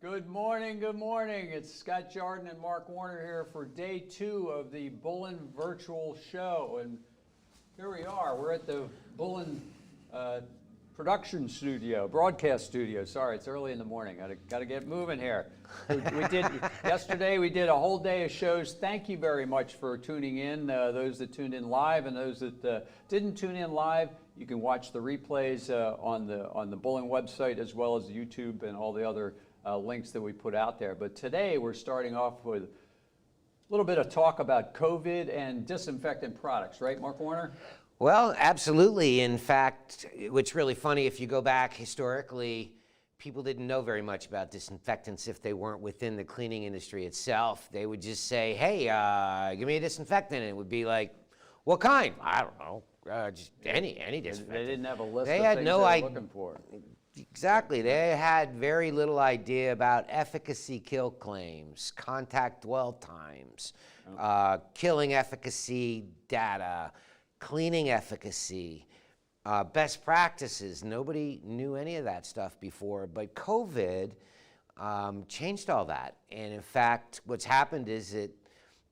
Good morning, good morning. It's Scott Jordan and Mark Warner here for day 2 of the Bullen virtual show. And here we are. We're at the Bullen production studio, broadcast studio. Sorry, it's early in the morning. Got to get moving here. Yesterday we did a whole day of shows. Thank you very much for tuning in. Those that tuned in live and those that didn't tune in live, you can watch the replays on the Bullen website as well as YouTube and all the other links that we put out there. But today we're starting off with a little bit of talk about COVID and disinfectant products, right, Mark Warner? Well, absolutely. In fact, what's really funny, if you go back historically, people didn't know very much about disinfectants if they weren't within the cleaning industry itself. They would just say, hey, give me a disinfectant. And it would be like, what kind? I don't know. Just any disinfectant. They didn't have a list they of had things no they were looking for. Exactly. They had very little idea about efficacy kill claims, contact dwell times, killing efficacy data, cleaning efficacy, best practices. Nobody knew any of that stuff before, but COVID changed all that. And in fact, what's happened is that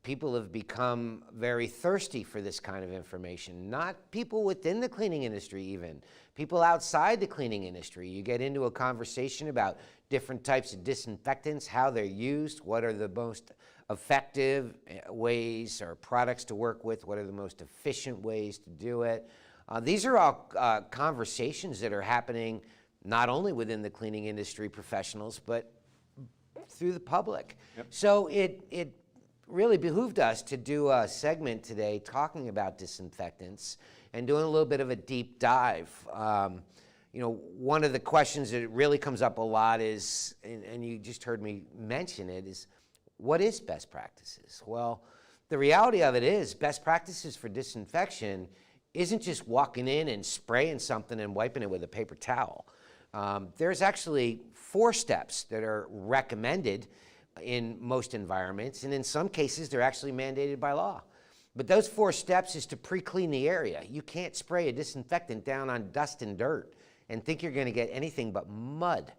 people have become very thirsty for this kind of information. Not people within the cleaning industry even, people outside the cleaning industry. You get into a conversation about different types of disinfectants, how they're used, what are the most effective ways or products to work with, what are the most efficient ways to do it. These are all conversations that are happening not only within the cleaning industry professionals, but through the public. Yep. So it really behooved us to do a segment today talking about disinfectants and doing a little bit of a deep dive. You know, one of the questions that really comes up a lot is, and you just heard me mention it, is what is best practices? Well, the reality of it is best practices for disinfection isn't just walking in and spraying something and wiping it with a paper towel. There's actually 4 steps that are recommended in most environments, and in some cases they're actually mandated by law. But those 4 steps is to pre-clean the area. You can't spray a disinfectant down on dust and dirt and think you're going to get anything but mud.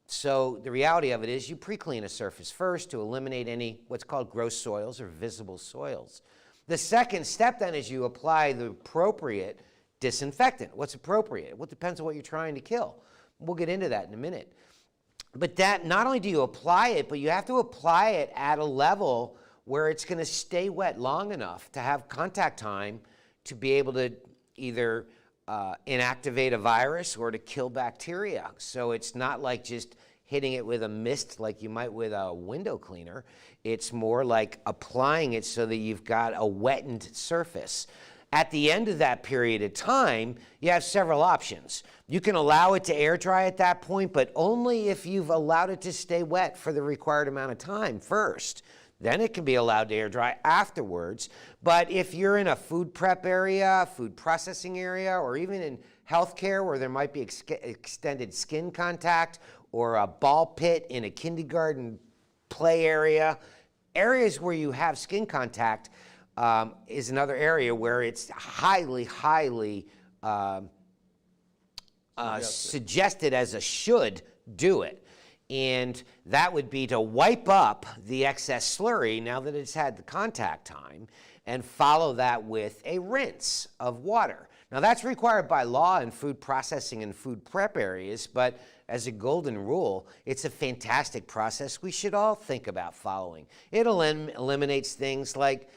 So the reality of it is you pre-clean a surface first to eliminate any what's called gross soils or visible soils. The second step then is you apply the appropriate disinfectant. What's appropriate? Well, it depends on what you're trying to kill. We'll get into that in a minute. But that, not only do you apply it, but you have to apply it at a level where it's going to stay wet long enough to have contact time to be able to either inactivate a virus or to kill bacteria. So it's not like just hitting it with a mist like you might with a window cleaner. It's more like applying it so that you've got a wettened surface. At the end of that period of time, you have several options. You can allow it to air dry at that point, but only if you've allowed it to stay wet for the required amount of time first. Then it can be allowed to air dry afterwards. But if you're in a food prep area, food processing area, or even in healthcare where there might be extended skin contact or a ball pit in a kindergarten play area, areas where you have skin contact, is another area where it's highly suggested as a should do it. And that would be to wipe up the excess slurry now that it's had the contact time and follow that with a rinse of water. Now that's required by law in food processing and food prep areas, but as a golden rule, it's a fantastic process we should all think about following. It eliminates things like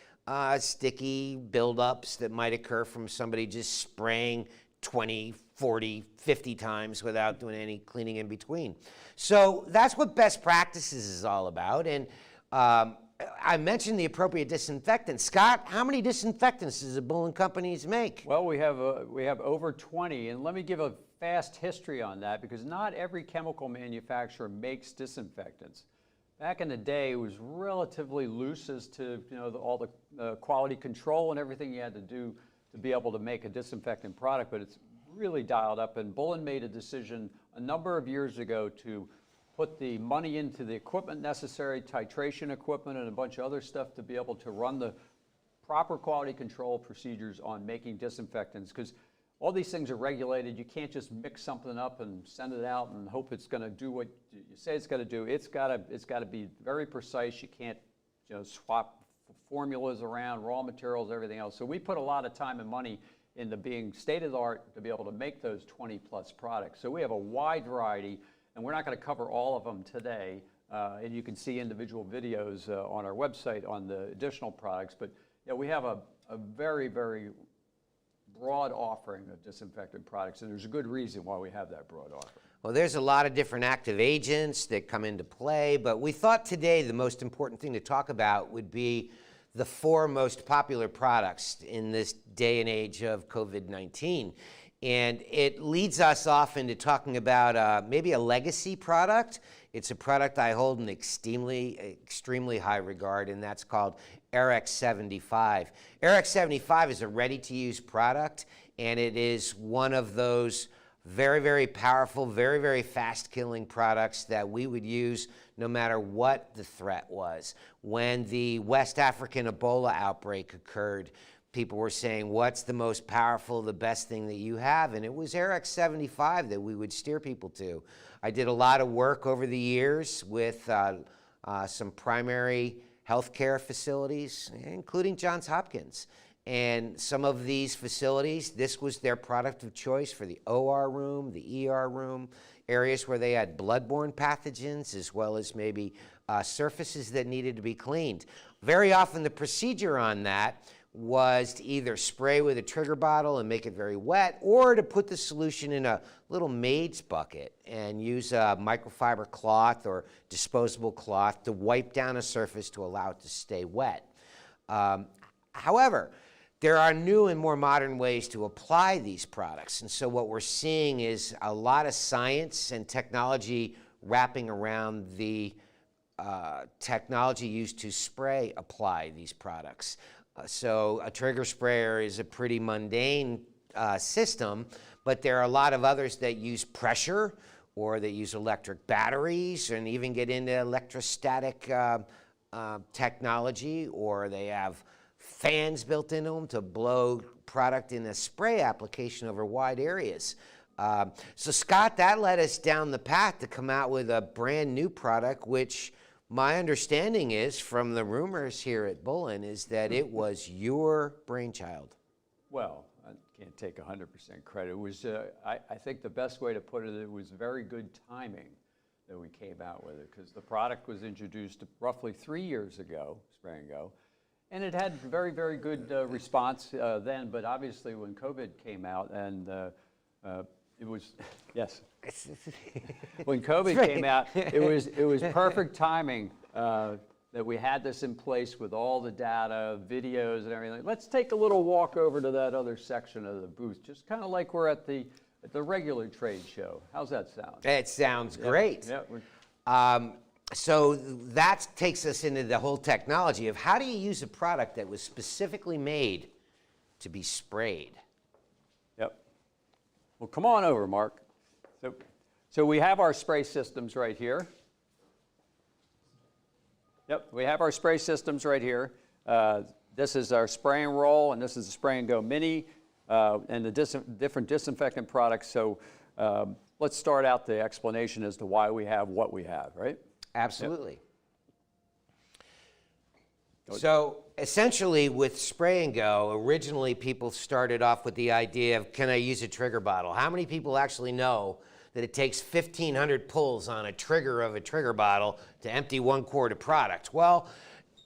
sticky buildups that might occur from somebody just spraying 20, 40, 50 times without doing any cleaning in between. So that's what best practices is all about. And I mentioned the appropriate disinfectant. Scott, how many disinfectants does the Bullen companies make? Well, we have over 20, and let me give a fast history on that because not every chemical manufacturer makes disinfectants. Back in the day, it was relatively loose as to all the quality control and everything you had to do to be able to make a disinfectant product, but it's really dialed up. And Bullen made a decision a number of years ago to put the money into the equipment necessary, titration equipment and a bunch of other stuff to be able to run the proper quality control procedures on making disinfectants. Because all these things are regulated. You can't just mix something up and send it out and hope it's going to do what you say it's going to do. It's got to be very precise. You can't, swap formulas around, raw materials, everything else. So we put a lot of time and money into being state of the art to be able to make those 20 plus products. So we have a wide variety, and we're not going to cover all of them today. And you can see individual videos on our website on the additional products. But we have a very, very broad offering of disinfectant products, and there's a good reason why we have that broad offering. Well, there's a lot of different active agents that come into play, but we thought today the most important thing to talk about would be the 4 most popular products in this day and age of COVID-19. And it leads us off into talking about maybe a legacy product. It's a product I hold in extremely high regard, and that's called RX75. RX75 is a ready-to-use product, and it is one of those very, very powerful, very, very fast-killing products that we would use no matter what the threat was. When the West African Ebola outbreak occurred, people were saying, what's the most powerful, the best thing that you have? And it was RX75 that we would steer people to. I did a lot of work over the years with some primary healthcare facilities, including Johns Hopkins. And some of these facilities, this was their product of choice for the OR room, the ER room, areas where they had bloodborne pathogens, as well as maybe surfaces that needed to be cleaned. Very often the procedure on that was to either spray with a trigger bottle and make it very wet, or to put the solution in a little maid's bucket and use a microfiber cloth or disposable cloth to wipe down a surface to allow it to stay wet. However, there are new and more modern ways to apply these products. And so what we're seeing is a lot of science and technology wrapping around the technology used to apply these products. So a trigger sprayer is a pretty mundane system, but there are a lot of others that use pressure, or that use electric batteries, and even get into electrostatic technology, or they have fans built into them to blow product in a spray application over wide areas. So Scott, that led us down the path to come out with a brand new product, which my understanding is, from the rumors here at Bullen, is that it was your brainchild. Well, I can't take 100% credit. It was, I think the best way to put it, it was very good timing that we came out with it, because the product was introduced roughly 3 years ago, Spray and Go, and it had very, very good response then, but obviously when COVID came out, and it was, yes. When COVID came out, it was perfect timing that we had this in place with all the data, videos, and everything. Let's take a little walk over to that other section of the booth, just kind of like we're at the regular trade show. How's that sound? It sounds great. Yeah, so that takes us into the whole technology of how do you use a product that was specifically made to be sprayed? Yep. Well, come on over, Mark. So we have our spray systems right here. Yep, we have our spray systems right here. This is our spray and roll, and this is the Spray and Go Mini, and the different disinfectant products. So let's start out the explanation as to why we have what we have, right? Absolutely. Yep. So essentially with Spray and Go, originally people started off with the idea of, can I use a trigger bottle? How many people actually know that it takes 1,500 pulls on a trigger of a trigger bottle to empty 1 quart of product? Well,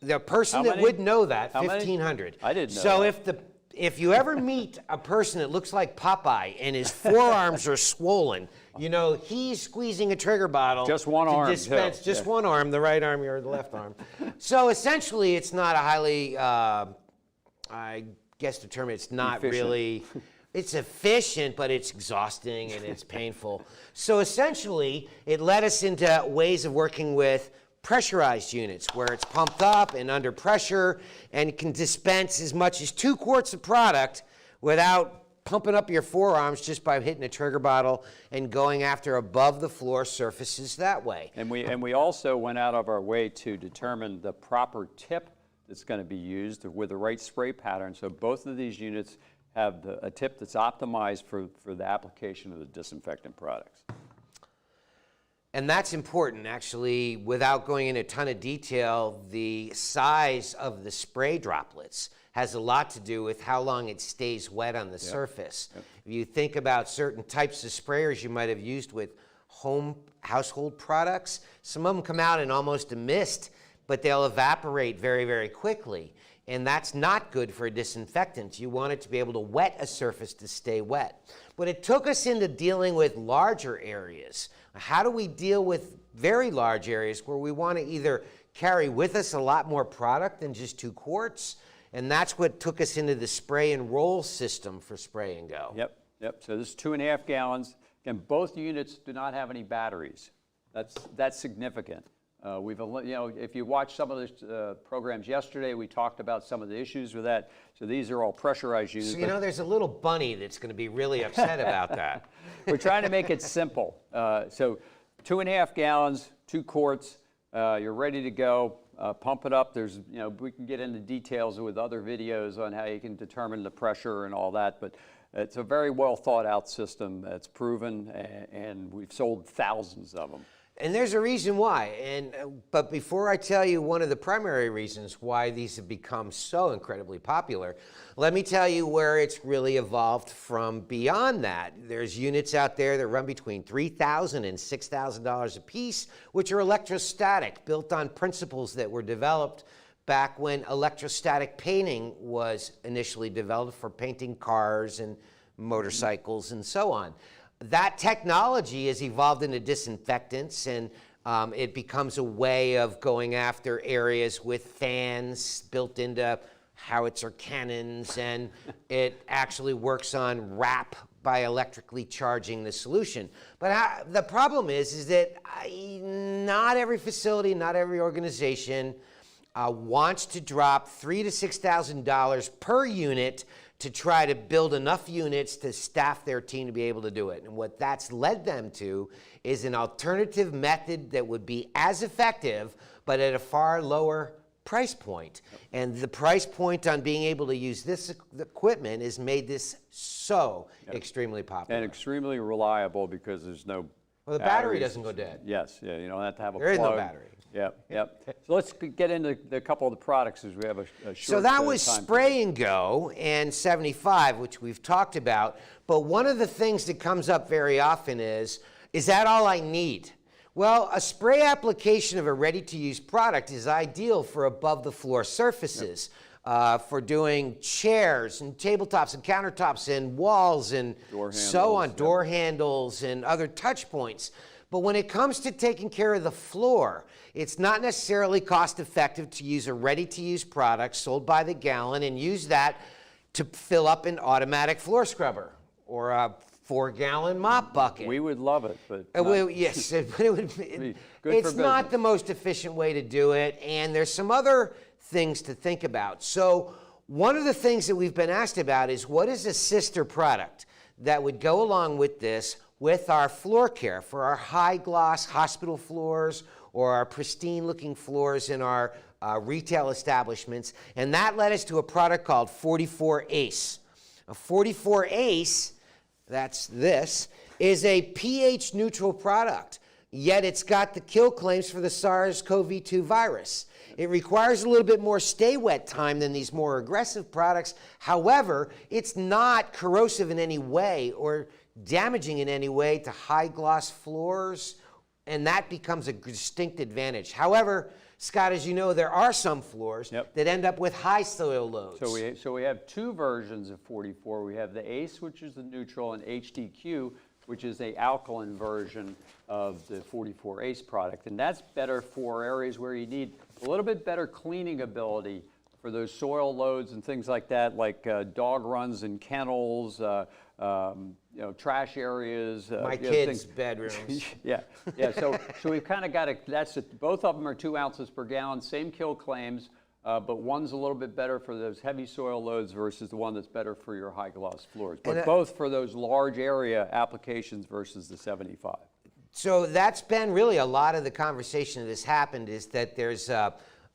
the person that would know that, 1,500. I didn't know so that. If you ever meet a person that looks like Popeye and his forearms are swollen, you know he's squeezing a trigger bottle. Just one arm. Dispense just one arm, the right arm or the left arm. So essentially, it's not a highly, I guess the term, it's not efficient. Really, it's efficient, but it's exhausting and it's painful. So essentially, it led us into ways of working with pressurized units where it's pumped up and under pressure and can dispense as much as 2 quarts of product without pumping up your forearms just by hitting a trigger bottle and going after above the floor surfaces that way. And we also went out of our way to determine the proper tip that's going to be used with the right spray pattern. So both of these units have a tip that's optimized for the application of the disinfectant products. And that's important, actually. Without going into a ton of detail, the size of the spray droplets has a lot to do with how long it stays wet on the surface. If you think about certain types of sprayers you might have used with household products, some of them come out in almost a mist, but they'll evaporate very, very quickly. And that's not good for a disinfectant. You want it to be able to wet a surface to stay wet. But it took us into dealing with larger areas. How do we deal with very large areas where we want to either carry with us a lot more product than just 2 quarts? And that's what took us into the spray and roll system for spray and go. Yep. So this is 2.5 gallons. Again, both units do not have any batteries. That's significant. If you watched some of the programs yesterday, we talked about some of the issues with that. So these are all pressurized units. So there's a little bunny that's going to be really upset about that. We're trying to make it simple. So 2.5 gallons, 2 quarts. You're ready to go. Pump it up. We can get into details with other videos on how you can determine the pressure and all that, but it's a very well thought out system that's proven, and we've sold thousands of them. And there's a reason why. But before I tell you one of the primary reasons why these have become so incredibly popular, let me tell you where it's really evolved from beyond that. There's units out there that run between $3,000 and $6,000 a piece, which are electrostatic, built on principles that were developed back when electrostatic painting was initially developed for painting cars and motorcycles and so on. That technology has evolved into disinfectants, and it becomes a way of going after areas with fans built into howitzer cannons, and it actually works on wrap by electrically charging the solution. But the problem is that not every facility, not every organization wants to drop $3,000 to $6,000 per unit to try to build enough units to staff their team to be able to do it. And what that's led them to is an alternative method that would be as effective, but at a far lower price point. And the price point on being able to use this equipment has made this so extremely popular. And extremely reliable because there's no Well, the battery doesn't go dead. Yes, you don't have to have a plug. There is no battery. Yep. So let's get into a couple of the products as we have a short So that was time spray and go and 75, which we've talked about. But one of the things that comes up very often is that all I need? Well, a spray application of a ready-to-use product is ideal for above-the-floor surfaces, for doing chairs and tabletops and countertops and walls and so on, door handles and other touch points. But when it comes to taking care of the floor, it's not necessarily cost-effective to use a ready-to-use product sold by the gallon and use that to fill up an automatic floor scrubber or a 4-gallon mop bucket. We would love it, but yes, it's not the most efficient way to do it, and there's some other things to think about. So one of the things that we've been asked about is what is a sister product that would go along with this with our floor care for our high gloss hospital floors or our pristine looking floors in our retail establishments. And that led us to a product called 44 Ace. A 44 Ace, that's this, is a pH neutral product, yet it's got the kill claims for the SARS-CoV-2 virus. It requires a little bit more stay wet time than these more aggressive products. However, it's not corrosive in any way or damaging in any way to high gloss floors, and that becomes a distinct advantage. However, Scott, as you know, there are some floors that end up with high soil loads. So we have 2 versions of 44. We have the ACE, which is the neutral, and HDQ, which is a alkaline version of the 44 ACE product. And that's better for areas where you need a little bit better cleaning ability for those soil loads and things like that, like dog runs and kennels, trash areas. My kids' bedrooms. So we've kind of got both of them are 2 ounces per gallon, same kill claims, but one's a little bit better for those heavy soil loads versus the one that's better for your high gloss floors. But both for those large area applications versus the 75. So that's been really a lot of the conversation that has happened is that there's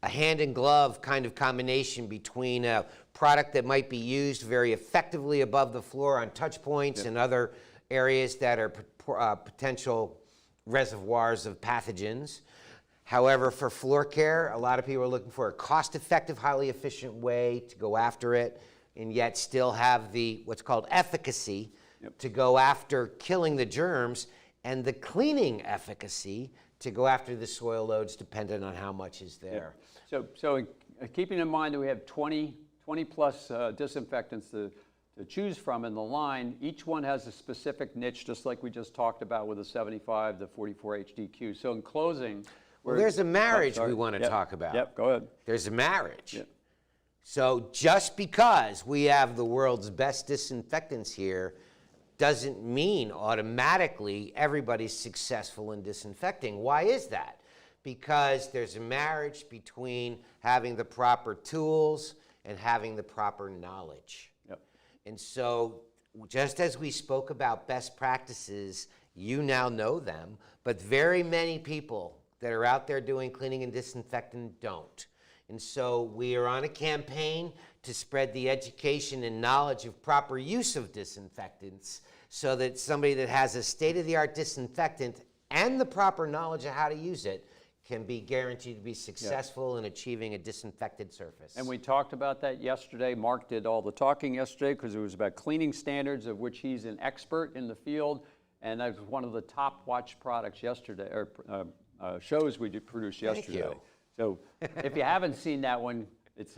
a hand and glove kind of combination between a product that might be used very effectively above the floor on touch points and other areas that are potential reservoirs of pathogens. However, for floor care, a lot of people are looking for a cost-effective, highly efficient way to go after it, and yet still have the what's called efficacy to go after killing the germs, and the cleaning efficacy to go after the soil loads, dependent on how much is there. So keeping in mind that we have 20 plus disinfectants to choose from in the line, each one has a specific niche, just like we just talked about with the 75, the 44 HDQ. So in closing, well, there's a marriage we want to talk about. Yep, go ahead. There's a marriage. So just because we have the world's best disinfectants here doesn't mean automatically everybody's successful in disinfecting. Why is that? Because there's a marriage between having the proper tools and having the proper knowledge. And so just as we spoke about best practices, you now know them, but very many people that are out there doing cleaning and disinfecting don't. And so we are on a campaign to spread the education and knowledge of proper use of disinfectants, so that somebody that has a state-of-the-art disinfectant and the proper knowledge of how to use it can be guaranteed to be successful in achieving a disinfected surface. And we talked about that yesterday. Mark did all the talking yesterday because it was about cleaning standards, of which he's an expert in the field, and that was one of the top watched products yesterday, or shows we produced yesterday. Thank you. So if you haven't seen that one, it's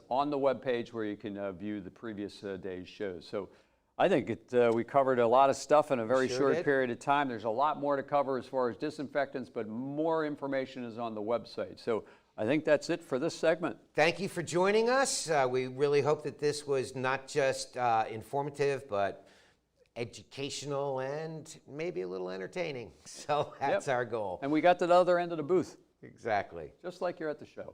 on the webpage where you can view the previous day's shows. So I think we covered a lot of stuff in a very short period of time. There's a lot more to cover as far as disinfectants, but more information is on the website. So I think that's it for this segment. Thank you for joining us. We really hope that this was not just informative, but educational and maybe a little entertaining. So that's our goal. And we got to the other end of the booth. Exactly. Just like you're at the show.